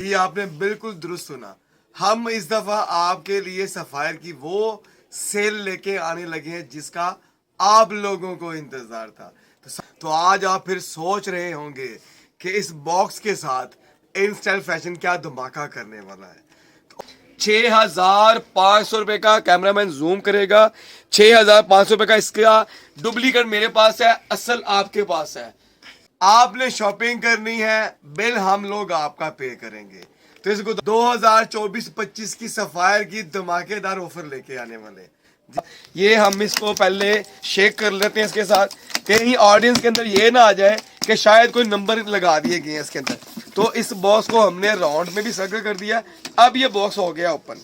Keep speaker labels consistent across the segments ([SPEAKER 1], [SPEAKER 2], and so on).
[SPEAKER 1] ये आपने बिल्कुल दुरुस्त सुना। हम इस दफा आपके लिए सफायर की वो सेल लेके आने लगे हैं जिसका आप लोगों को इंतजार था। तो आज आप फिर सोच रहे होंगे कि इस बॉक्स के साथ इन स्टाइल फैशन क्या धमाका करने वाला है। 6,500 रुपए का कैमरामैन जूम करेगा। 6,500 रुपए का इसका डुप्लीकेट मेरे पास है, असल आपके पास है। आपने शॉपिंग करनी है, बिल हम लोग आपका पे करेंगे। तो इसको 2024-25 की सफायर की धमाकेदार ऑफर लेके आने वाले। ये हम इसको पहले शेक कर लेते हैं इसके साथ, कहीं ऑडियंस के अंदर ये ना आ जाए कि शायद कोई नंबर लगा दिए गए हैं इसके अंदर। तो इस बॉक्स को हमने राउंड में भी सर्कल कर दिया। अब ये बॉक्स हो गया ओपन।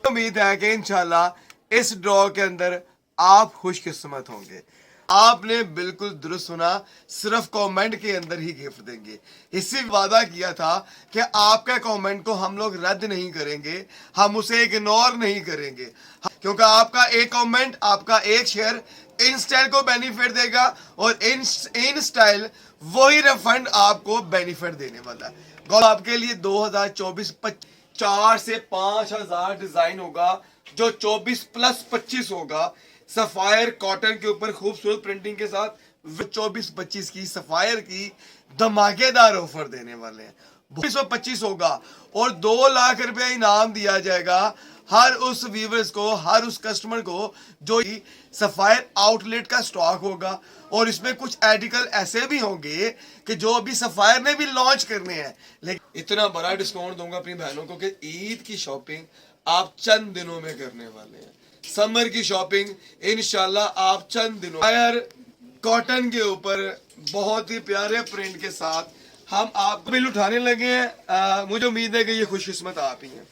[SPEAKER 1] उम्मीद है कि इंशाल्लाह इस ड्रॉ के अंदर आप खुशकिस्मत होंगे। आपने बिल्कुल दुरुस्त सुना, सिर्फ कमेंट के अंदर ही गिफ्ट देंगे। इससे वादा किया था कि आपके कमेंट को हम लोग रद्द नहीं करेंगे, हम उसे इग्नोर नहीं करेंगे, क्योंकि आपका एक कमेंट, आपका एक शेयर इन स्टाइल को बेनिफिट देगा और इन स्टाइल वही रिफंड आपको बेनिफिट देने वाला है। आपके लिए 2024-25 4 से 5,000 डिजाइन होगा, जो 24+25 होगा। सफायर कॉटन के ऊपर खूबसूरत प्रिंटिंग के साथ 24-25 की सफायर की धमाकेदार ऑफर देने वाले हैं। 225 होगा और 2 लाख रुपया इनाम दिया जाएगा हर उस व्यूवर्स को, हर उस कस्टमर को जो सफायर आउटलेट का स्टॉक होगा। और इसमें कुछ आर्टिकल ऐसे भी होंगे कि जो अभी सफायर ने भी लॉन्च करने हैं। लेकिन इतना बड़ा डिस्काउंट दूंगा अपनी बहनों को कि ईद की शॉपिंग आप चंद दिनों में करने वाले हैं। समर की शॉपिंग इंशाल्लाह आप चंद दिनों। सफायर कॉटन के ऊपर बहुत ही प्यारे प्रिंट के साथ हम आपको बिल उठाने लगे हैं। मुझे उम्मीद है कि ये खुशकिस्मत आप ही हैं।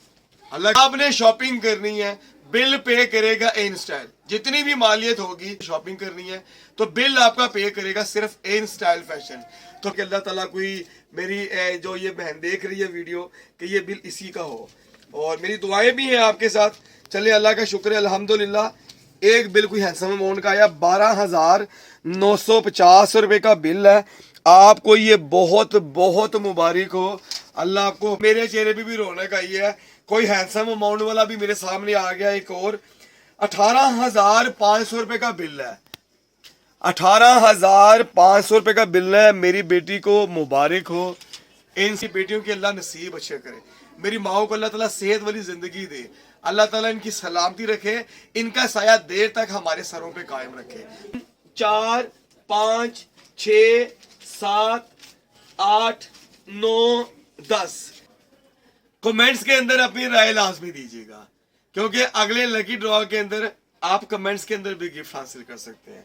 [SPEAKER 1] अल्लाह, आपने शॉपिंग करनी है, बिल पे करेगा इन स्टाइल। जितनी भी मालियत होगी शॉपिंग करनी है तो बिल आपका पे करेगा सिर्फ इन स्टाइल फैशन। तो कि अल्लाह ताला कोई मेरी जो ये बहन देख रही है वीडियो कि ये बिल इसी का हो, और मेरी दुआएं भी हैं आपके साथ। चले, अल्लाह का शुक्र है, अल्हम्दुलिल्लाह। एक बिल कोई हैंडसम अमाउंट का आया, 12,950 रुपए का बिल है। आपको ये बहुत बहुत मुबारक हो। अल्लाह आपको, मेरे चेहरे पे भी रौनक आई है। कोई हैंडसम अमाउंट वाला भी मेरे सामने आ गया। एक और 18,500 रुपए का बिल है। 18,500 रुपए का बिल है। मेरी बेटी को मुबारक हो। इन बेटियों की अल्लाह नसीब अच्छे करे। मेरी माओ को अल्लाह ताला सेहत वाली जिंदगी दे। अल्लाह ताला इनकी सलामती रखे, इनका साया देर तक हमारे सरों पे कायम रखे। 4, 5, 6, 7, 8, 9, 10 कमेंट्स के अंदर अपनी राय लाजमी दीजिएगा, क्योंकि अगले लकी ड्रॉ के अंदर आप कमेंट्स के अंदर भी गिफ्ट हासिल कर सकते हैं।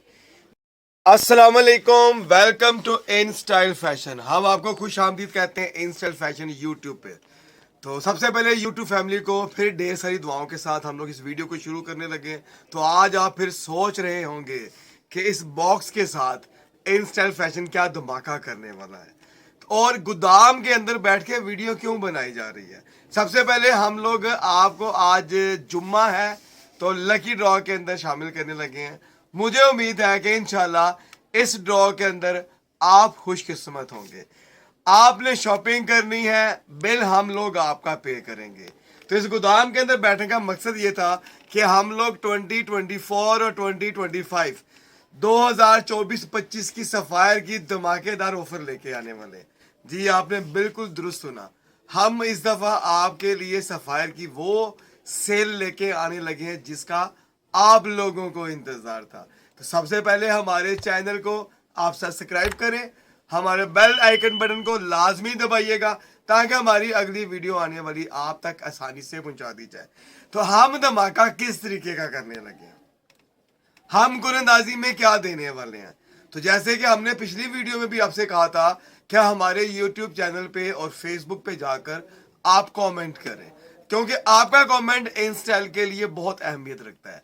[SPEAKER 1] अस्सलाम वालेकुम, welcome to in style fashion. हम आपको खुश आमदीद कहते हैं इन स्टाइल फैशन यूट्यूब पे। तो सबसे पहले यूट्यूब फैमिली को फिर ढेर सारी दुआओं के साथ हम लोग इस वीडियो को शुरू करने लगे। तो आज आप फिर सोच रहे होंगे कि इस बॉक्स के साथ इन स्टाइल फैशन क्या धमाका करने वाला है और गोदाम के अंदर बैठ के वीडियो क्यों बनाई जा रही है। सबसे पहले हम लोग आपको, आज जुम्मा है तो लकी ड्रॉ के अंदर शामिल करने लगे हैं। मुझे उम्मीद है कि इंशाल्लाह इस ड्रॉ के अंदर आप खुशकिस्मत होंगे। आपने शॉपिंग करनी है, बिल हम लोग आपका पे करेंगे। तो इस गोदाम के अंदर बैठने का मकसद ये था कि हम लोग 2024 और 2025 2024-25 की सफायर की धमाकेदार ऑफर लेके आने वाले। जी आपने बिल्कुल दुरुस्त सुना। हम इस दफा आपके लिए सफायर की वो सेल लेके आने लगे हैं जिसका आप लोगों को इंतजार था। तो सबसे पहले हमारे चैनल को आप सब्सक्राइब करें, हमारे बेल आइकन बटन को लाजमी दबाइएगा ताकि हमारी अगली वीडियो आने वाली आप तक आसानी से पहुंचा दी जाए। तो हम धमाका किस तरीके का करने लगे हैं, हम कुरंदाजी में क्या देने वाले हैं। तो जैसे कि हमने पिछली वीडियो में भी आपसे कहा था कि हमारे YouTube चैनल पे और Facebook पे जाकर आप कमेंट करें, क्योंकि आपका कमेंट इन स्टाइल के लिए बहुत अहमियत रखता है।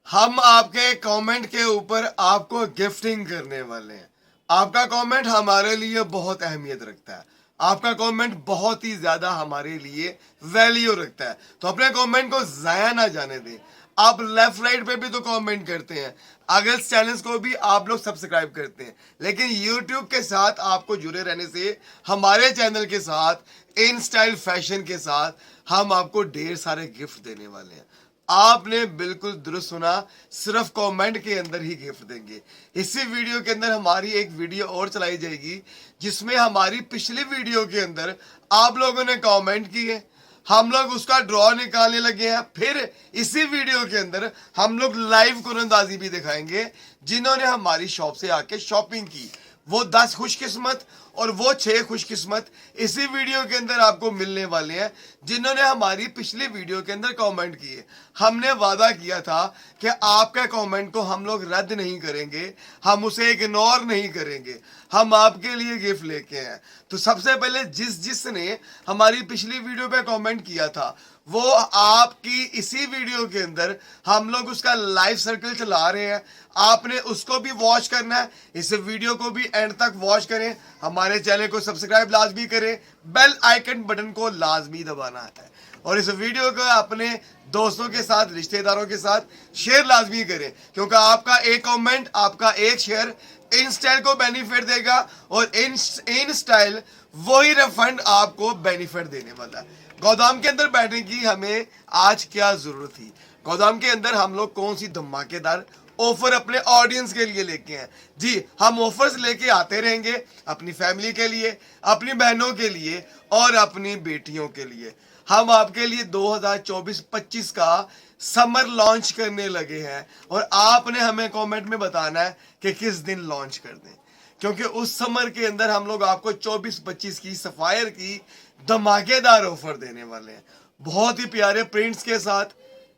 [SPEAKER 1] हम आपके कमेंट के ऊपर आपको गिफ्टिंग करने वाले हैं। आपका कमेंट हमारे लिए बहुत अहमियत रखता है। आपका कमेंट बहुत ही ज्यादा हमारे लिए वैल्यू रखता है। तो अपने कमेंट को जाया ना जाने दें। आप लेफ्ट राइट पे भी तो कमेंट करते हैं, अगर चैनल्स को भी आप लोग सब्सक्राइब करते हैं, लेकिन YouTube के साथ आपको जुड़े रहने से हमारे चैनल के साथ इन स्टाइल फैशन के साथ हम आपको ढेर सारे गिफ्ट देने वाले हैं। आपने बिल्कुल दुरुस्त सुना, सिर्फ कमेंट के अंदर ही गिफ्ट देंगे। इसी वीडियो के अंदर हमारी एक वीडियो और चलाई जाएगी जिसमें हमारी पिछली वीडियो के अंदर आप लोगों ने कमेंट किए, हम लोग उसका ड्रॉ निकालने लगे हैं। फिर इसी वीडियो के अंदर हम लोग लाइव कुरंदाजी भी दिखाएंगे जिन्होंने हमारी शॉप से आके शॉपिंग की, वो 10 खुशकिस्मत और वो 6 खुशकिस्मत इसी वीडियो के अंदर आपको मिलने वाले हैं जिन्होंने हमारी पिछली वीडियो के अंदर कमेंट किए। हमने वादा किया था कि आपके कमेंट को हम लोग रद्द नहीं करेंगे, हम उसे इग्नोर नहीं करेंगे, हम आपके लिए गिफ्ट लेके आए। तो सबसे पहले जिसने हमारी पिछली वीडियो पे कमेंट किया था वो आपकी इसी वीडियो के अंदर हम लोग उसका लाइव सर्कल चला रहे हैं, आपने उसको भी वॉच करना है। इस वीडियो को भी एंड तक वॉच करें, हमारे चैनल को सब्सक्राइब लाजमी करें, बेल आइकन बटन को लाजमी दबाना है और इस वीडियो को अपने दोस्तों के साथ, रिश्तेदारों के साथ शेयर लाजमी करें, क्योंकि आपका एक कमेंट, आपका एक शेयर इन स्टाइल को बेनिफिट देगा और इन स्टाइल वही रिफंड आपको बेनिफिट देने वाला है। गोदाम के अंदर बैठने की हमें आज क्या जरूरत थी? गोदाम के अंदर हम लोग कौन सी धमाकेदार ऑफर अपने ऑडियंस के लिए लेके हैं? जी, हम ऑफर्स लेके आते रहेंगे अपनी फैमिली के लिए, अपनी बहनों के लिए और अपनी बेटियों के लिए। हम आपके लिए 2024-25 का समर लॉन्च करने लगे हैं और आपने हमें कमेंट में बताना है कि किस दिन लॉन्च कर दें, क्योंकि उस समर के अंदर हम लोग आपको 24-25 की सफायर की धमाकेदार ऑफर देने वाले हैं, बहुत ही प्यारे प्रिंट्स के साथ,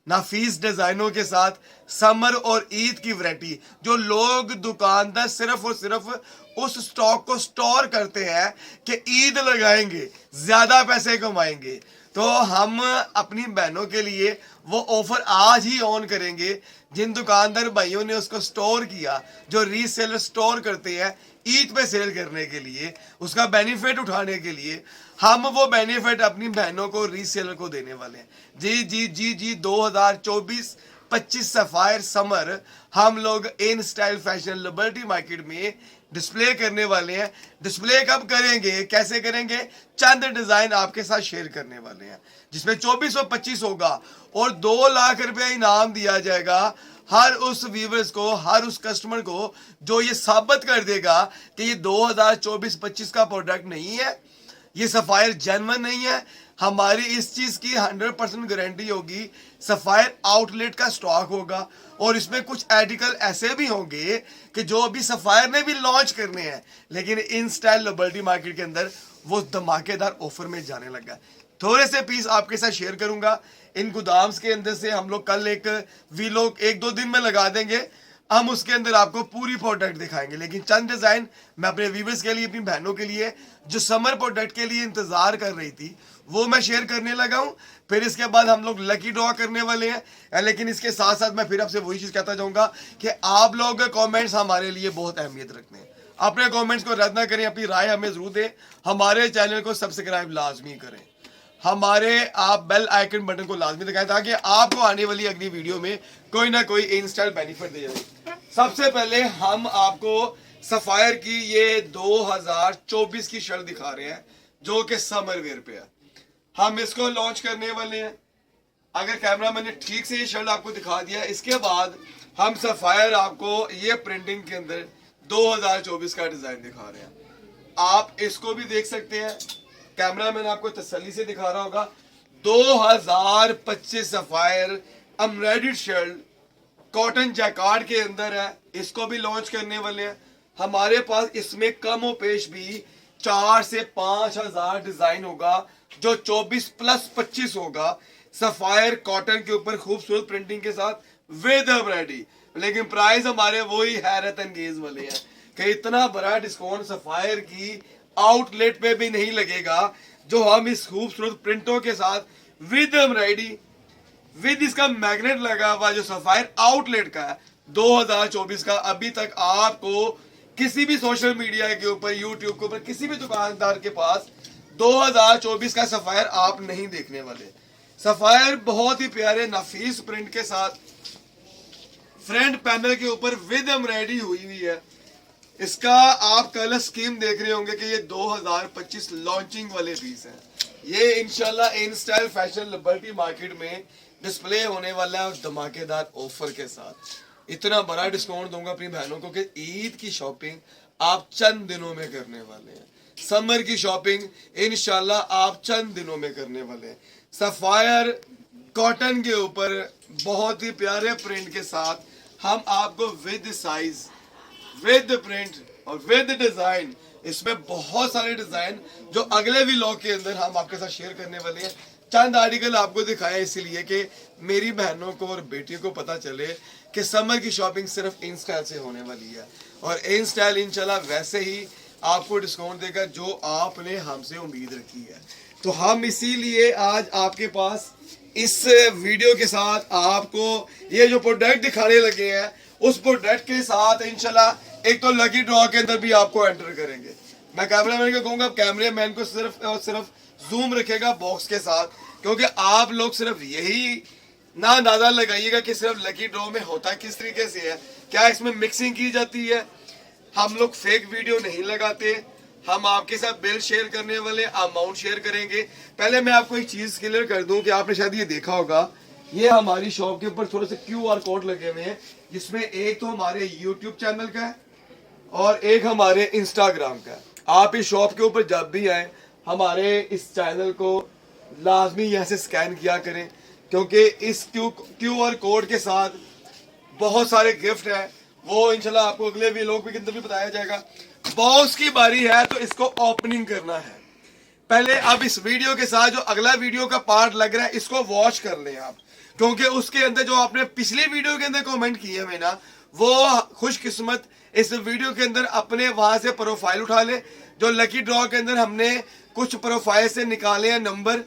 [SPEAKER 1] नाफीस डिजाइनों के साथ, समर और ईद की वैरायटी। जो लोग दुकानदार सिर्फ और सिर्फ उस स्टॉक को स्टोर करते हैं कि ईद लगाएंगे, ज्यादा पैसे कमाएंगे, तो हम अपनी बहनों के लिए वो ऑफर आज ही ऑन करेंगे। जिन दुकानदार भाइयों ने उसको स्टोर किया, जो रीसेलर स्टोर करते हैं ईद पे सेल करने के लिए, उसका बेनिफिट उठाने के लिए, हम वो बेनिफिट अपनी बहनों को, रीसेलर को देने वाले हैं। जी जी जी जी 2024-25 सफायर समर हम लोग इन स्टाइल फैशन लिबर्टी मार्केट में डिस्प्ले करने वाले हैं। डिस्प्ले कब करेंगे, कैसे करेंगे? चंद डिजाइन आपके साथ शेयर करने वाले हैं जिसमें 24 और 25 होगा और 2 लाख रुपया इनाम दिया जाएगा हर उस व्यूवर्स को, हर उस कस्टमर को जो ये साबित कर देगा कि ये 2024-25 का प्रोडक्ट नहीं है, ये सफायर जेन्युइन नहीं है। हमारी इस चीज की 100% गारंटी होगी। सफायर आउटलेट का स्टॉक होगा और इसमें कुछ आर्टिकल ऐसे भी होंगे कि जो अभी सफायर ने भी लॉन्च करने हैं, लेकिन इन स्टाइल लिबर्टी मार्केट के अंदर वो धमाकेदार ऑफर में जाने लगा है। थोड़े से पीस आपके साथ शेयर करूंगा। इन गोदाम्स के अंदर से हम लोग कल एक वीलॉग 1-2 दिन में लगा देंगे, हम उसके अंदर आपको पूरी प्रोडक्ट दिखाएंगे। लेकिन चंद डिजाइन मैं अपने व्यूवर्स के लिए, अपनी बहनों के लिए जो समर प्रोडक्ट के लिए इंतजार कर रही थी, वो मैं शेयर करने लगा हूं। फिर इसके बाद हम लोग लकी ड्रॉ करने वाले हैं। लेकिन इसके साथ साथ मैं फिर आपसे वही चीज कहता जाऊंगा कि आप लोग कमेंट्स हमारे लिए बहुत अहमियत रखते हैं। अपने कमेंट्स को रद्द ना करें, अपनी राय हमें जरूर दें। हमारे चैनल को सब्सक्राइब लाजमी करें, हमारे आप बेल आइकन बटन को लाजमी दबाएं ताकि आपको आने वाली अगली वीडियो में कोई ना कोई इंस्टेंट बेनिफिट दे जाए। सबसे पहले हम आपको सफायर की ये 2024 की शर्ट दिखा रहे हैं जो कि समर वेयर पे है। हम इसको लॉन्च करने वाले हैं। अगर कैमरा मैंने ठीक से ये शर्ट आपको दिखा दिया, इसके बाद हम सफायर आपको ये प्रिंटिंग के अंदर 2024 का डिजाइन दिखा रहे हैं। आप इसको भी देख सकते हैं, कैमरा मैंने आपको तसल्ली से दिखा रहा होगा। 2025 sapphire embroidered shirt cotton jacquard के अंदर है, इसको भी लॉन्च करने वाले हैं। हमारे पास इसमें कम और पेश भी 4 से 5 हजार डिजाइन होगा जो 24+25 होगा। सफायर कॉटन के ऊपर खूबसूरत प्रिंटिंग के साथ विद एम्ब्रॉयडरी। लेकिन प्राइस हमारे वही हैरत अंगेज वाले हैं कि इतना बड़ा डिस्काउंट सफायर की आउटलेट पे भी नहीं लगेगा जो हम इस खूबसूरत प्रिंटों के साथ विद एम्ब्रॉयडरी, विद इसका मैग्नेट लगा हुआ जो सफायर आउटलेट का है 2024 का। अभी तक आपको किसी भी सोशल मीडिया के ऊपर, यूट्यूब के ऊपर, किसी भी दुकानदार के पास 2024 का सफायर आप नहीं देखने वाले। सफायर बहुत ही प्यारे नफीस प्रिंट के साथ फ्रंट पैनल के ऊपर विद एम्ब्रॉयडरी हुई हुई है। इसका आप कलर स्कीम देख रहे होंगे कि ये 2025 लॉन्चिंग वाले पीस है। ये इंशाल्लाह इन स्टाइल फैशन लिबर्टी मार्केट में डिस्प्ले होने वाला है धमाकेदार ऑफर के साथ। इतना बड़ा डिस्काउंट दूंगा अपनी बहनों को कि ईद की शॉपिंग आप चंद दिनों में करने वाले हैं। समर की शॉपिंग इंशाल्लाह आप चंद दिनों में करने वाले हैं। सफायर कॉटन के ऊपर बहुत ही प्यारे प्रिंट के साथ हम आपको विद साइज, विद प्रिंट और विद डिजाइन, इसमें बहुत सारे डिजाइन जो अगले व्लॉग के अंदर हम आपके साथ शेयर करने वाले हैं। चंद आर्टिकल आपको दिखाया इसीलिए कि मेरी बहनों को और बेटियों को पता चले कि समर की शॉपिंग सिर्फ इन स्टाइल से होने वाली है और इन स्टाइल इंशाल्लाह वैसे ही आपको डिस्काउंट देगा जो आपने हमसे उम्मीद रखी है। तो हम इसीलिए आज आपके पास इस वीडियो के साथ आपको ये जो प्रोडक्ट दिखाने लगे हैं उस प्रोडक्ट के साथ इंशाल्लाह एक तो लकी ड्रॉ के अंदर भी आपको एंटर करेंगे। मैं कैमरामैन को कहूंगा कैमरामैन को सिर्फ और सिर्फ जूम रखेगा बॉक्स के साथ, क्योंकि आप लोग सिर्फ यही ना अंदाजा लगाइएगा कि सिर्फ लकी ड्रॉ में होता किस तरीके से है, क्या इसमें मिक्सिंग की जाती है। हम लोग फेक वीडियो नहीं लगाते, हम आपके साथ बिल शेयर करने वाले, अमाउंट शेयर करेंगे। पहले मैं आपको एक चीज क्लियर कर दूं कि आपने शायद ये देखा होगा, ये हमारी शॉप के ऊपर थोड़े से QR कोड लगे हुए हैं, जिसमें एक तो हमारे YouTube चैनल का है और एक हमारे इंस्टाग्राम का है। आप इस शॉप के ऊपर जब भी आए हमारे इस चैनल को लाजमी यहाँ से स्कैन किया करें, क्योंकि इस QR कोड के साथ बहुत सारे गिफ्ट हैं, वो इंशाल्लाह आपको अगले व्लॉग के अंदर भी बताया जाएगा। बॉक्स की बारी है तो इसको ओपनिंग करना है। पहले अब इस वीडियो के साथ जो अगला वीडियो का पार्ट लग रहा है इसको वॉच कर लें आप, क्योंकि उसके अंदर जो आपने पिछली वीडियो के अंदर कमेंट किए हुए ना, वो खुशकिस्मत इस वीडियो के अंदर अपने वहां से प्रोफाइल उठा ले। जो लकी ड्रॉ के अंदर हमने कुछ प्रोफाइल से निकाले हैं नंबर,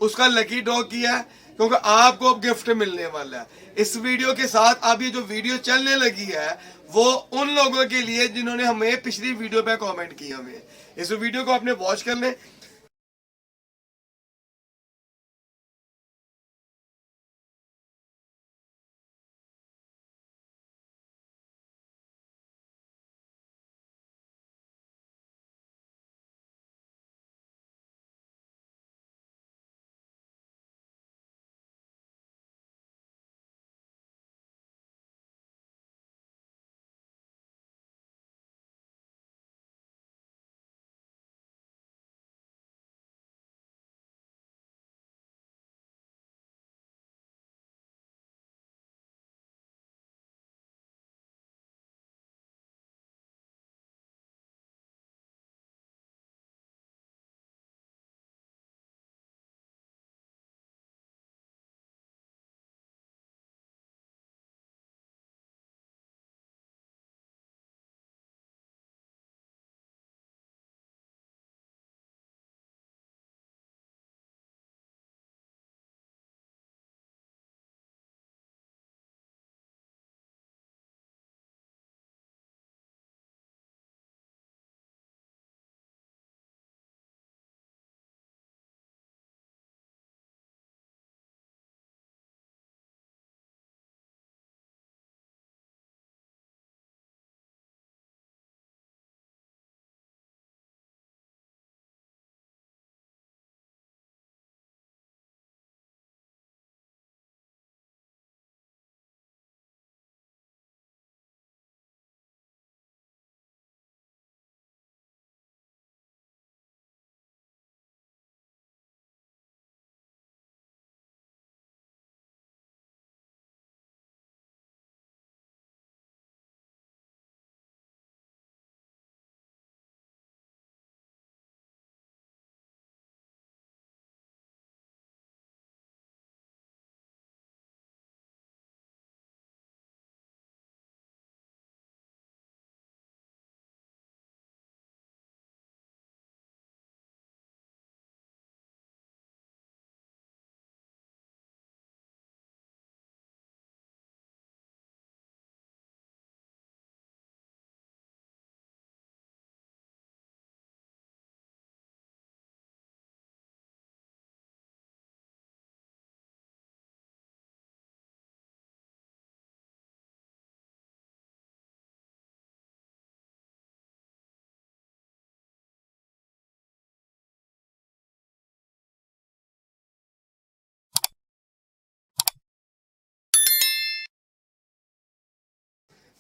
[SPEAKER 1] उसका लकी ड्रॉ किया है, क्योंकि आपको अब गिफ्ट मिलने वाला है इस वीडियो के साथ। अब ये जो वीडियो चलने लगी है वो उन लोगों के लिए जिन्होंने हमें पिछली वीडियो पे कमेंट किया हुए। इस वीडियो को आपने वॉच कर ले।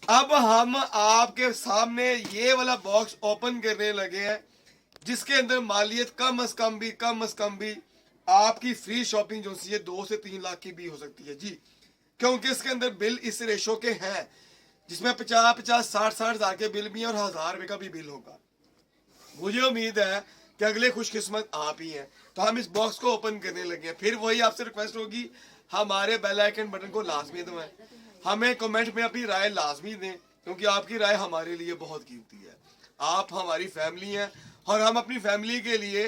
[SPEAKER 1] अब हम आपके सामने ये वाला बॉक्स ओपन करने लगे हैं, जिसके अंदर मालियत कम अज कम भी आपकी फ्री शॉपिंग जो सी है 2 से 3 लाख की भी हो सकती है जी, क्योंकि इसके अंदर बिल इस रेशो के हैं, जिसमें 50-50, 60-60 हजार के बिल भी हैं और 1000 रुपए का भी बिल होगा। मुझे उम्मीद है कि अगले खुशकिस्मत आप ही हैं। तो हम इस बॉक्स को ओपन करने लगे हैं। फिर वही आपसे रिक्वेस्ट होगी, हमारे बेल आइकन बटन को लाजमी दबाएं, हमें कमेंट में अपनी राय लाजमी दें, क्योंकि आपकी राय हमारे लिए बहुत कीमती है। आप हमारी फैमिली हैं और हम अपनी फैमिली के लिए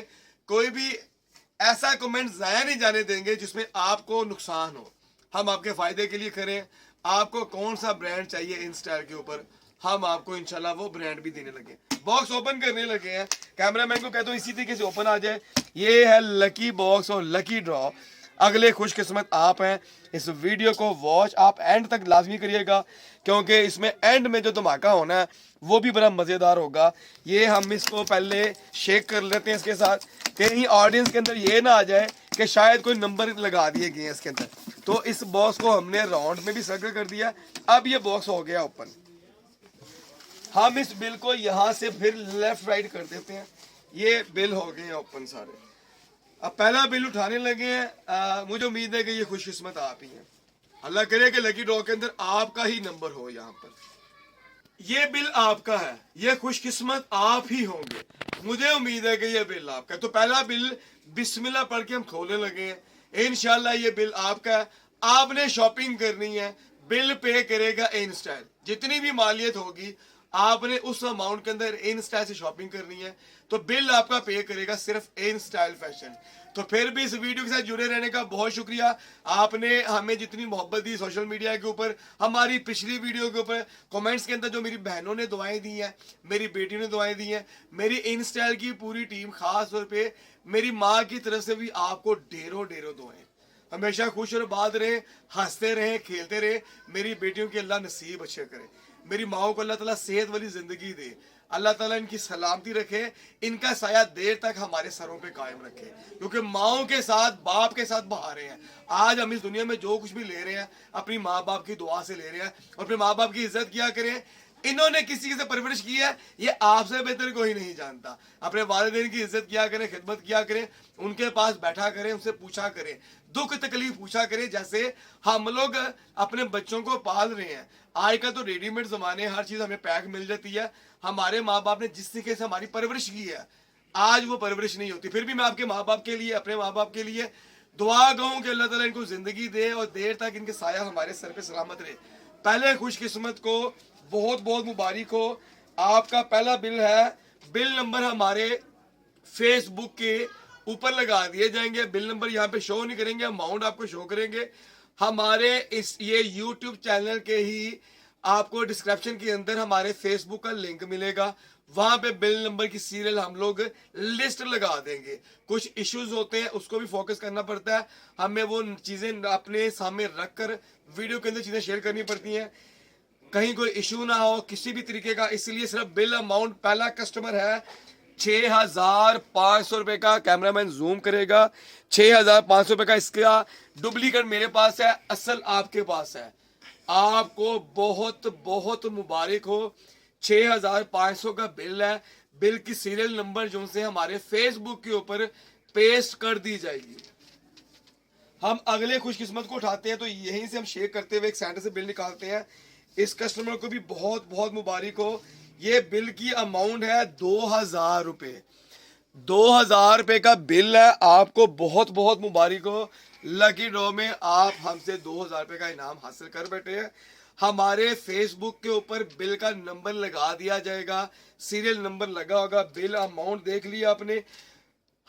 [SPEAKER 1] कोई भी ऐसा कमेंट ज़ाया नहीं जाने देंगे जिसमें आपको नुकसान हो। हम आपके फायदे के लिए करें। आपको कौन सा ब्रांड चाहिए इन स्टाइल के ऊपर, हम आपको इंशाल्लाह वो ब्रांड भी देने लगे। बॉक्स ओपन करने लगे हैं। कैमरामैन को कहता हूँ इसी तरीके से ओपन आ जाए। ये है लकी बॉक्स और लकी ड्रॉ। अगले खुशकिस्मत आप हैं। इस वीडियो को वॉच आप एंड तक लाजमी करिएगा, क्योंकि इसमें एंड में जो धमाका होना है वो भी बड़ा मज़ेदार होगा। ये हम इसको पहले शेक कर लेते हैं इसके साथ, कहीं ऑडियंस के अंदर ये ना आ जाए कि शायद कोई नंबर लगा दिए गए हैं इसके अंदर। तो इस बॉक्स को हमने राउंड में भी सर्कल कर दिया। अब ये बॉक्स हो गया ओपन। हम इस बिल को यहाँ से फिर लेफ्ट राइट कर देते हैं। ये बिल हो गए हैं ओपन सारे। अब पहला बिल उठाने लगे हैं। मुझे उम्मीद है कि ये खुशकिस्मत आप ही हैं। अल्लाह करे कि लकी ड्रॉ के अंदर आपका ही नंबर हो। यहाँ पर ये बिल आपका है, ये खुशकिस्मत आप ही होंगे। मुझे उम्मीद है कि ये बिल आपका है। तो पहला बिल बिस्मिल्लाह पढ़ के हम खोलने लगे हैं। इंशाल्लाह ये बिल आपका है। आपने शॉपिंग करनी है, बिल पे करेगा इन स्टाइल। जितनी भी मालियत होगी आपने उस अमाउंट के अंदर इन स्टाइल से शॉपिंग करनी है, तो बिल आपका पे करेगा सिर्फ इन स्टाइल फैशन। तो फिर भी इस वीडियो के साथ जुड़े रहने का बहुत शुक्रिया। आपने हमें जितनी मोहब्बत दी सोशल मीडिया के ऊपर, हमारी पिछली वीडियो के ऊपर, कमेंट्स के अंदर जो मेरी बहनों ने दुआएं दी हैं, मेरी बेटियों ने दुआएं दी हैं, मेरी इन स्टाइल की पूरी टीम, खास तौर पे मेरी माँ की तरफ से भी आपको ढेरों ढेरों दुआएं। हमेशा खुश और आबाद रहे, हंसते रहे, खेलते रहे। मेरी बेटियों की अल्लाह नसीब अच्छे करे। मेरी माओ को अल्लाह ताला सेहत वाली जिंदगी दे। अल्लाह ताला इनकी सलामती रखे, इनका साया देर तक हमारे सरों पे कायम रखे, क्योंकि माओ के साथ, बाप के साथ बहारे हैं। आज हम इस दुनिया में जो कुछ भी ले रहे हैं अपनी माँ बाप की दुआ से ले रहे हैं, और अपने माँ बाप की इज्जत किया करें। इन्होंने किसी से परवरिश की है, ये आपसे बेहतर कोई नहीं जानता। अपने वालिदैन की इज्जत किया करें, खिदमत किया करें, उनके पास बैठा करें, उनसे पूछा करें, दुख तकलीफ पूछा करें, जैसे हम लोग अपने बच्चों को पाल रहे हैं। आज का तो रेडीमेड जमाने, हर चीज हमें पैक मिल जाती है। हमारे माँ बाप ने जिस तरीके से हमारी परवरिश की है, आज वो परवरिश नहीं होती। फिर भी मैं आपके माँ बाप के लिए, अपने माँ बाप के लिए दुआ कहूँ कि अल्लाह ताला इनको जिंदगी दे और देर तक इनके साया हमारे सर पे सलामत रहे। पहले खुशकिस्मत को बहुत बहुत मुबारक हो। आपका पहला बिल है। बिल नंबर हमारे फेसबुक के ऊपर लगा दिए जाएंगे। बिल नंबर यहाँ पे शो नहीं करेंगे, अमाउंट आपको शो करेंगे। हमारे इस ये यूट्यूब चैनल के ही आपको डिस्क्रिप्शन के अंदर हमारे फेसबुक का लिंक मिलेगा। वहां पे बिल नंबर की सीरियल हम लोग लिस्ट लगा देंगे। कुछ इश्यूज होते हैं, उसको भी फोकस करना पड़ता है। हमें वो चीजें अपने सामने रखकर वीडियो के अंदर चीजें शेयर करनी पड़ती हैं, कहीं कोई इशू ना हो किसी भी तरीके का। इसलिए सिर्फ बिल अमाउंट, पहला कस्टमर है 6,500 रुपए का। कैमरामैन जूम करेगा। 6,500 रुपए का इसका डुप्लीकेट मेरे पास है, असल आपके पास है। आपको बहुत बहुत मुबारक हो। 6,500 का बिल है। बिल की सीरियल नंबर जो से हमारे फेसबुक के ऊपर पेस्ट कर दी जाएगी। हम अगले खुशकिस्मत को उठाते हैं, तो यहीं से हम शेक करते हुए एक सेंटर से बिल निकालते हैं। इस कस्टमर को भी बहुत बहुत मुबारक हो। ये बिल की अमाउंट है 2,000 रुपये। 2,000 रुपये का बिल है। आपको बहुत बहुत मुबारक हो। लकी ड्रॉ में आप हमसे 2,000 रुपये का इनाम हासिल कर बैठे हैं। हमारे फेसबुक के ऊपर बिल का नंबर लगा दिया जाएगा, सीरियल नंबर लगा होगा। बिल अमाउंट देख लिया आपने।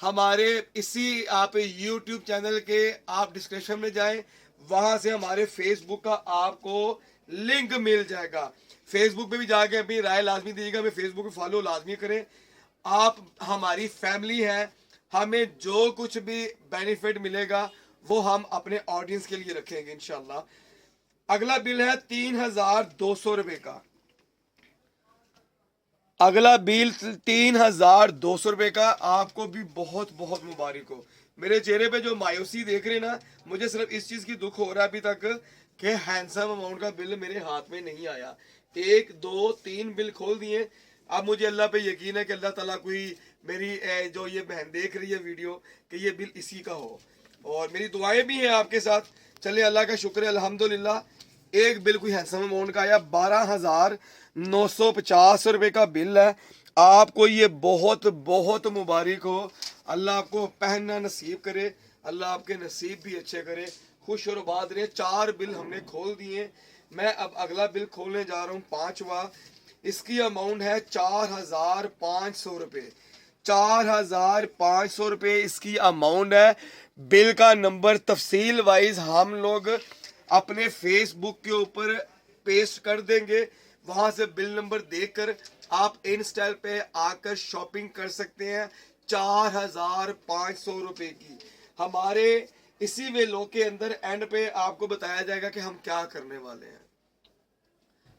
[SPEAKER 1] हमारे इसी आप यूट्यूब चैनल के आप डिस्क्रिप्शन में जाएं, वहां से हमारे फेसबुक का आपको लिंक मिल जाएगा। फेसबुक पे भी जाके अपनी राय लाजमी दीजिएगा। हमें फेसबुक पे फॉलो लाजमी करें। आप हमारी फैमिली है, हमें जो कुछ भी बेनिफिट मिलेगा वो हम अपने ऑडियंस के लिए रखेंगे इंशाल्लाह। अगला बिल है 3,200 रुपए का। अगला बिल 3,200 रुपए का। आपको भी बहुत बहुत मुबारक हो। मेरे चेहरे पे जो मायूसी देख रहे ना, मुझे सिर्फ इस चीज की दुख हो रहा है अभी तक कि हैंडसम अमाउंट का बिल मेरे हाथ में नहीं आया। 1 2 3 बिल खोल दिए। अब मुझे अल्लाह पे यकीन है कि अल्लाह ताला कोई मेरी जो ये बहन देख रही है वीडियो कि ये बिल इसी का हो, और मेरी दुआएं भी हैं आपके साथ। चलिए अल्लाह का शुक्र है अल्हम्दुलिल्लाह। एक बिल कोई हैंडसम अमाउंट का आया, 12,950 रुपये का बिल है। आपको ये बहुत बहुत मुबारक हो, अल्लाह आपको पहनना नसीब करे, अल्लाह आपके नसीब भी अच्छे करे, खुश और आबाद रहे। 4 बिल हमने खोल दिए। मैं अब अगला बिल खोलने जा रहा हूँ, 5वां। इसकी अमाउंट है 4,500 रुपये। 4,500 रुपये इसकी अमाउंट है। बिल का नंबर तफसील वाइज हम लोग अपने फेसबुक के ऊपर पेस्ट कर देंगे, वहां से बिल नंबर देखकर आप इंस्टा पे आकर शॉपिंग कर सकते हैं। 4,500 रुपये की हमारे इसी व्लॉग के अंदर एंड पे आपको बताया जाएगा कि हम क्या करने वाले हैं।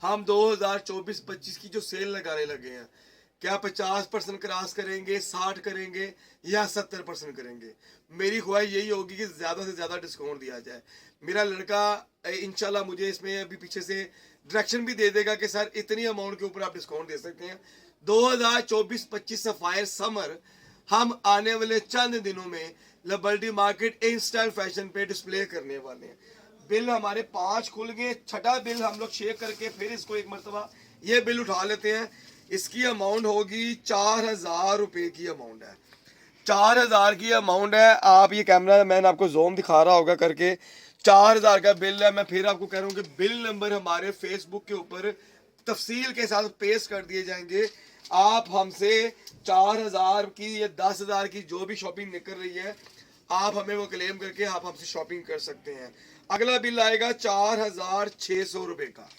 [SPEAKER 1] हम 2024-25 की जो सेल लगाने लगे हैं, क्या 50% क्रॉस करेंगे, 60 करेंगे या 70% करेंगे। मेरी ख्वाहिश यही होगी कि ज़्यादा से ज़्यादा डिस्काउंट दिया जाए। मेरा लड़का इंशाल्लाह मुझे इसमें अभी पीछे से डायरेक्शन भी दे देगा कि सर इतनी अमाउंट के ऊपर आप डिस्काउंट दे सकते हैं। 2024-25 सफायर समर हम आने वाले चंद दिनों में liberty market in style fashion पे डिस्प्ले करने वाले हैं। बिल हमारे 5 खुल गए, 6ठा बिल हम लोग शेयर करके फिर इसको एक मरतबा ये बिल उठा लेते हैं। इसकी अमाउंट होगी 4,000 रुपये की अमाउंट है। 4,000 की अमाउंट है। आप ये कैमरा मैन आपको जोम दिखा रहा होगा करके, 4,000 का बिल है। मैं फिर आपको कह रहा हूँ कि बिल नंबर हमारे फेसबुक के ऊपर तफसील के साथ पेश कर दिए जाएंगे। आप हमसे 4,000 की या 10,000 की जो भी शॉपिंग निकल रही है, आप हमें वो क्लेम करके आप हमसे शॉपिंग कर सकते हैं। अगला बिल आएगा 4,600 रुपये का।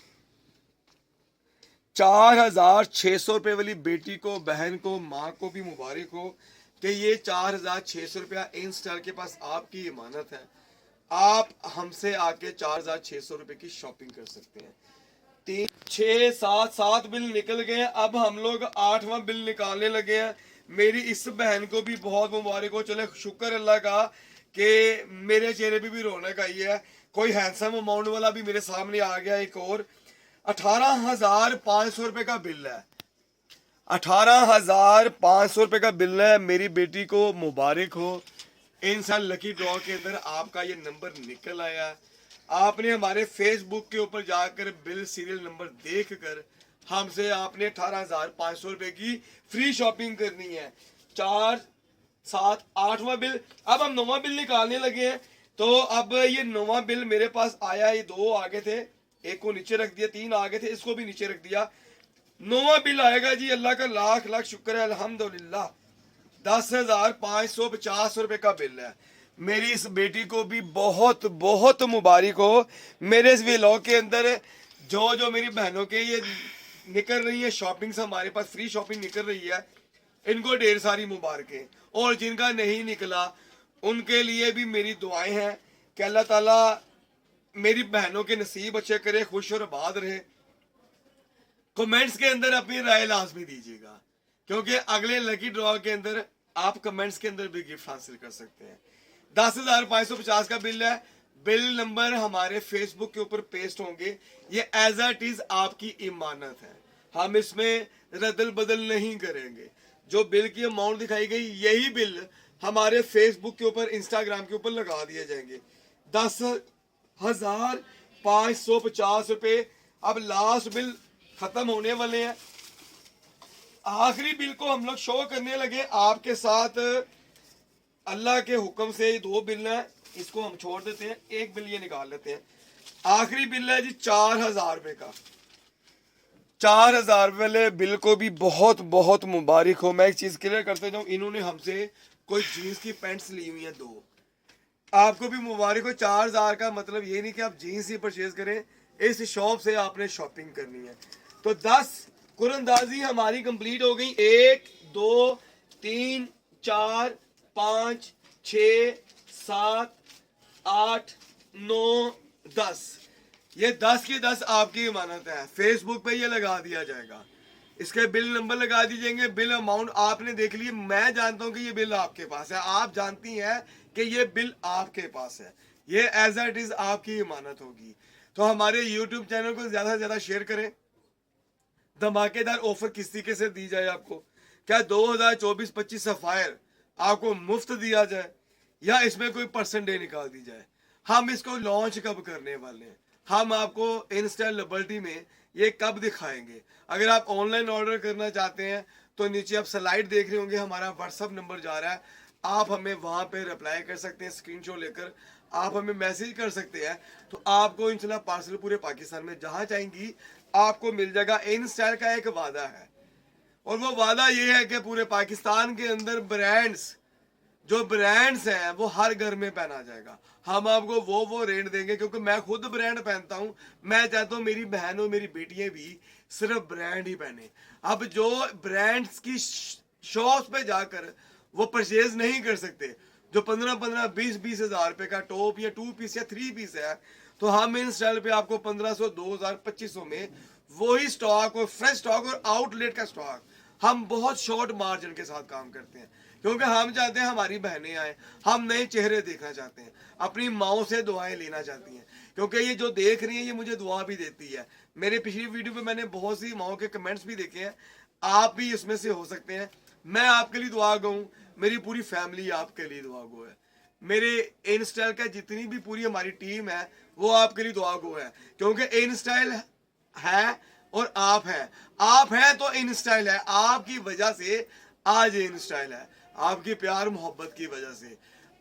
[SPEAKER 1] 4,600 रुपये वाली बेटी को, बहन को, माँ को भी मुबारक हो कि ये 4,600 रुपया इंस्टार के पास आपकी इमानत है। आप हमसे आके 4,600 रुपये की शॉपिंग कर सकते हैं। 3 6 7 7 बिल निकल गए हैं। अब हम लोग 8वां बिल निकालने लगे हैं। मेरी इस बहन को भी बहुत मुबारक हो। चले शुक्र अल्लाह का कि मेरे चेहरे पे भी रौनक आई है। कोई हैंडसम अमाउंट वाला भी मेरे सामने आ गया। एक और 18,500 रुपये का बिल है। 18,500 रुपये का बिल है। मेरी बेटी को मुबारक हो। इन साल लकी ड्रॉ के अंदर आपका ये नंबर निकल आया है। आपने हमारे फेसबुक के ऊपर जाकर बिल सीरियल नंबर देखकर हमसे आपने 18,500 रुपये की फ्री शॉपिंग करनी है। 4 7 8वां बिल। अब हम 9वां बिल निकालने लगे हैं। तो अब ये 9वां बिल मेरे पास आया। ये 2 आगे थे, एक को नीचे रख दिया, 3 आगे थे, इसको भी नीचे रख दिया। 9वां बिल आएगा जी। अल्लाह का लाख लाख शुक्र है अल्हम्दुलिल्लाह। 10,550 रुपये का बिल है। मेरी इस बेटी को भी बहुत बहुत मुबारक हो। मेरे इस व्लॉग के अंदर जो जो मेरी बहनों के ये निकल रही है शॉपिंग से, हमारे पास फ्री शॉपिंग निकल रही है, इनको ढेर सारी मुबारकें। और जिनका नहीं निकला उनके लिए भी मेरी दुआएं हैं कि अल्लाह ताला मेरी बहनों के नसीब अच्छे करे, खुश और आबाद रहे। कमेंट्स के अंदर अपनी राय लाजमी दीजिएगा, क्योंकि अगले लकी ड्रॉ के अंदर आप कमेंट्स के अंदर भी गिफ्ट हासिल कर सकते हैं। 10,550 का बिल है। बिल नंबर हमारे फेसबुक के ऊपर पेस्ट होंगे। ये एज इट इज आपकी इमानत है, हम इसमें रदल बदल नहीं करेंगे। जो बिल की अमाउंट दिखाई गई यही बिल हमारे फेसबुक के ऊपर, इंस्टाग्राम के ऊपर लगा दिए जाएंगे। 10,550 रुपये। अब लास्ट बिल खत्म होने वाले हैं। आखिरी बिल को हम लोग शो करने लगे आपके साथ। अल्लाह के हुक्म से 2 बिल हैं, इसको हम छोड़ देते हैं, एक बिल ये निकाल लेते हैं। आखिरी बिल है जी 4,000 रुपये का। 4,000 वाले बिल को भी बहुत बहुत मुबारक हो। मैं एक चीज क्लियर करते जाऊं, इन्होंने हमसे कोई जीन्स की पैंट्स ली हुई है 2। आपको भी मुबारक हो। 4,000 का मतलब ये नहीं कि आप जीन्स ही परचेज करें, इस शॉप से आपने शॉपिंग करनी है। तो 10 कुरंदाजी हमारी कंप्लीट हो गई। 1 2 3 4 5 6 7 8 9 10। ये 10 के 10 आपकी इमानत है। फेसबुक पे ये लगा दिया जाएगा, इसके बिल नंबर लगा दीजिएंगे। बिल अमाउंट आपने देख ली। मैं जानता हूं कि ये बिल आपके पास है, आप जानती हैं कि ये बिल आपके पास है। ये एज इट इज आपकी इमानत होगी। तो हमारे YouTube चैनल को ज्यादा से ज्यादा शेयर करें, धमाकेदार ऑफर किस तरीके से दी जाए आपको? क्या 2024-25 सफायर आपको मुफ्त दिया जाए या इसमें कोई परसेंटेज निकाल दी जाए? हम इसको लॉन्च कब करने वाले हैं? हम आपको इंस्टा लिबर्टी में ये कब दिखाएंगे? अगर आप ऑनलाइन ऑर्डर करना चाहते हैं तो नीचे आप स्लाइड देख रहे होंगे, हमारा व्हाट्सअप नंबर जा रहा है, आप हमें वहां पे रिप्लाई कर सकते हैं, स्क्रीनशॉट लेकर आप हमें मैसेज कर सकते हैं। तो आपको इंशाल्लाह पार्सल पूरे पाकिस्तान में जहां चाहेंगी आपको मिल जाएगा। इन स्टाइल का एक वादा है और वो वादा ये है कि पूरे पाकिस्तान के अंदर जो ब्रांड्स हैं वो हर घर में पहना जाएगा। हम आपको वो रेट देंगे क्योंकि मैं खुद ब्रांड पहनता हूं। मैं चाहता हूं मेरी बहन और मेरी बेटियां भी सिर्फ ब्रांड ही पहने। अब जो ब्रांड्स की शॉप्स पे जाकर वो परचेज नहीं कर सकते, जो 15-15, 20-20 हजार रुपए का टॉप या 2 पीस या 3 पीस है, तो हम इन स्टाइल पे आपको 1500, 2000, 2500 में वही स्टॉक और फ्रेश स्टॉक और आउटलेट का स्टॉक हम बहुत शॉर्ट मार्जिन के साथ काम करते हैं क्योंकि हम चाहते हैं हमारी बहनें आए, हम नए चेहरे देखना चाहते हैं, अपनी माओ से दुआएं लेना चाहती हैं क्योंकि ये जो देख रही है ये मुझे दुआ भी देती है। मेरे पिछली वीडियो पे मैंने बहुत सी माओ के कमेंट्स भी देखे हैं, आप भी इसमें से हो सकते हैं। मैं आपके लिए दुआ गो हूँ, मेरी पूरी फैमिली आपके लिए दुआ गो है, मेरे इन स्टाइल का जितनी भी पूरी हमारी टीम है वो आपके लिए दुआ गो है क्योंकि इन स्टाइल है और आप हैं तो इन स्टाइल है। आपकी वजह से आज इन स्टाइल है, आपकी प्यार मोहब्बत की वजह से।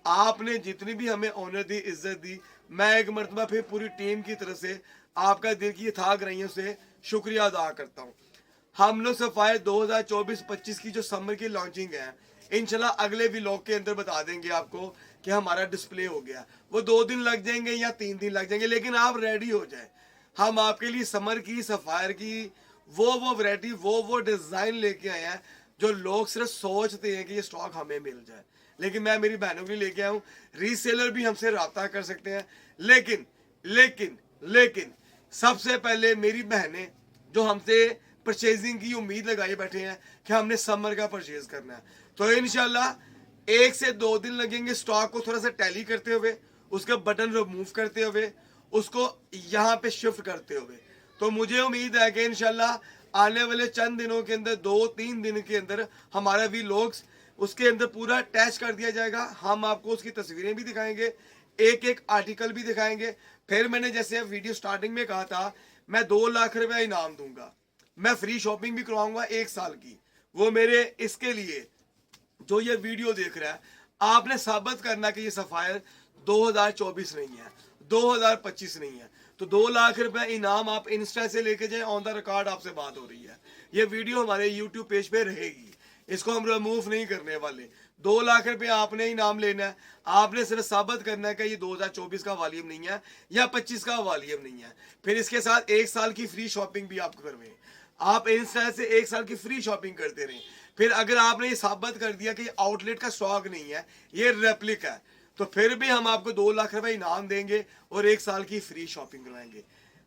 [SPEAKER 1] आपने जितनी भी हमें ऑनर दी, इज्जत दी, मैं एक मरतबा फिर पूरी टीम की तरफ से आपका दिल की यथाह ग्राहियों से शुक्रिया अदा करता हूँ। हम लोग सफायर 2024-25 की जो समर की लॉन्चिंग है इंशाल्लाह अगले व्लॉग के अंदर बता देंगे आपको कि हमारा डिस्प्ले हो गया। वो 2 दिन लग जाएंगे या 3 दिन लग जाएंगे, लेकिन आप रेडी हो जाए। हम आपके लिए समर की सफायर की वो वैरायटी वो डिजाइन लेके आए हैं जो लोग सिर्फ सोचते हैं कि ये स्टॉक हमें मिल जाए, लेकिन मैं मेरी बहनों के लिए लेके आया हूँ। रीसेलर भी हमसे रब्ता कर सकते हैं, लेकिन लेकिन लेकिन सबसे पहले मेरी बहनें जो हमसे परचेजिंग की उम्मीद लगाए बैठे हैं कि हमने समर का परचेज करना है, तो इंशाल्लाह 1 से 2 दिन लगेंगे स्टॉक को थोड़ा सा टैली करते हुए, उसके बटन रिमूव करते हुए, उसको यहाँ पे शिफ्ट करते हुए। तो मुझे उम्मीद है कि इंशाल्लाह आने वाले चंद दिनों के अंदर 2-3 दिन के अंदर हमारा व्लॉग्स उसके अंदर पूरा अटैच कर दिया जाएगा। हम आपको उसकी तस्वीरें भी दिखाएंगे, एक आर्टिकल भी दिखाएंगे। फिर मैंने जैसे वीडियो स्टार्टिंग में कहा था मैं 2 लाख रुपया इनाम दूंगा, मैं फ्री शॉपिंग भी करवाऊंगा 1 साल की। वो मेरे इसके लिए जो ये वीडियो देख रहा है आपने साबित करना कि ये सफायर 2024 नहीं है, 2025 नहीं है। तो 2 लाख रुपए इनाम आप इंस्टा से लेके जाए, ऑन द रिकॉर्ड आपसे बात हो रही है। ये वीडियो हमारे यूट्यूब पेज पे रहेगी, इसको हम रिमूव नहीं करने वाले। 2 लाख रुपए आपने इनाम लेना है, आपने सिर्फ साबित करना है कि ये 2024 का वॉल्यूम नहीं है या 25 का वॉल्यूम नहीं है। फिर इसके साथ 1 साल की फ्री शॉपिंग भी आपको करवे, आप इंस्टा से 1 साल की फ्री शॉपिंग करते रहें। फिर अगर आपने ये साबित कर दिया कि आउटलेट का स्टॉक नहीं है, ये रेप्लिका है, तो फिर भी हम आपको 2 लाख रुपए इनाम देंगे और 1 साल की फ्री शॉपिंग करवाएंगे।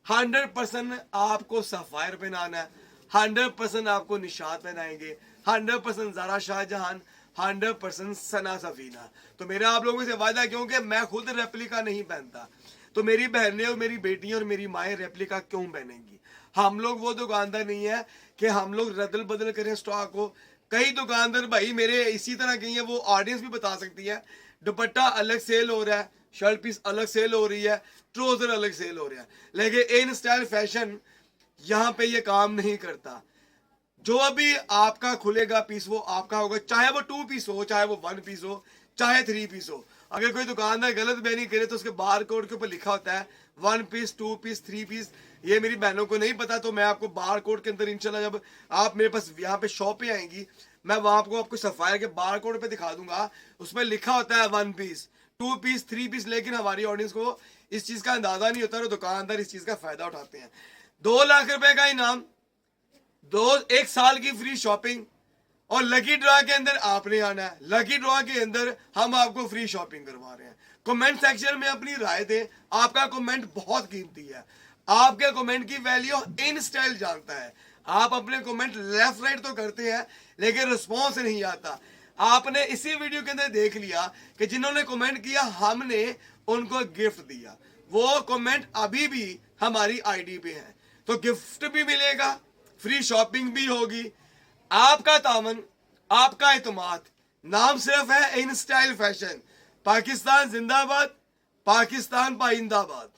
[SPEAKER 1] 100% आपको सफायर पहनाना है, 100% आपको निशात पहनाएंगे, 100% ज़ारा शाहजहां, 100% सना सफीना। तो मेरा आप लोगों से वादा, क्योंकि मैं खुद रेप्लिका नहीं पहनता, तो मेरी बहनें और मेरी बेटियां और मेरी माएँ रेप्लिका क्यों पहनेंगी? हम लोग वो दुकानदार नहीं है कि हम लोग रदल बदल करें स्टॉक को। कई दुकानदार भाई मेरे इसी तरह के हैं, वो ऑडियंस भी बता सकती है, दुपट्टा अलग सेल हो रहा है, शर्ट पीस अलग सेल हो रही है, ट्राउजर अलग सेल हो रहा है, लेकिन इन स्टाइल फैशन यहाँ पे ये काम नहीं करता। जो अभी आपका खुलेगा पीस वो आपका होगा, चाहे वो 2 पीस हो, चाहे वो 1 पीस हो, चाहे 3 पीस हो। अगर कोई दुकानदार गलत बयानी करे तो उसके बार कोड के ऊपर लिखा होता है 1 पीस, 2 पीस, 3 पीस। ये मेरी बहनों को नहीं पता, तो मैं आपको बार कोड के अंदर इंशाल्लाह जब आप मेरे पास यहाँ पे शॉप पे आएंगी, मैं वहां आपको सफायर के बार कोड पे दिखा दूंगा, उसमें लिखा होता है 1 पीस, 2 पीस, 3 पीस। लेकिन हमारी ऑडियंस को इस चीज का अंदाजा नहीं होता और दुकानदार इस चीज का फायदा उठाते हैं। 2 लाख रुपए का इनाम, 1 साल की फ्री शॉपिंग और लकी ड्रॉ के अंदर आपने आना है। लकी ड्रॉ के अंदर हम आपको फ्री शॉपिंग करवा रहे हैं। कमेंट सेक्शन में अपनी राय दें, आपका कमेंट बहुत कीमती है, आपके कमेंट की वैल्यू इन स्टाइल जानता है। आप अपने कमेंट लेफ्ट राइट तो करते हैं लेकिन रिस्पॉन्स नहीं आता। आपने इसी वीडियो के अंदर देख लिया कि जिन्होंने कमेंट किया हमने उनको गिफ्ट दिया, वो कमेंट अभी भी हमारी आईडी पे है, तो गिफ्ट भी मिलेगा, फ्री शॉपिंग भी होगी। आपका तामन, आपका एतमाद, नाम सिर्फ है इन स्टाइल फैशन। पाकिस्तान जिंदाबाद, पाकिस्तान पाइंदाबाद।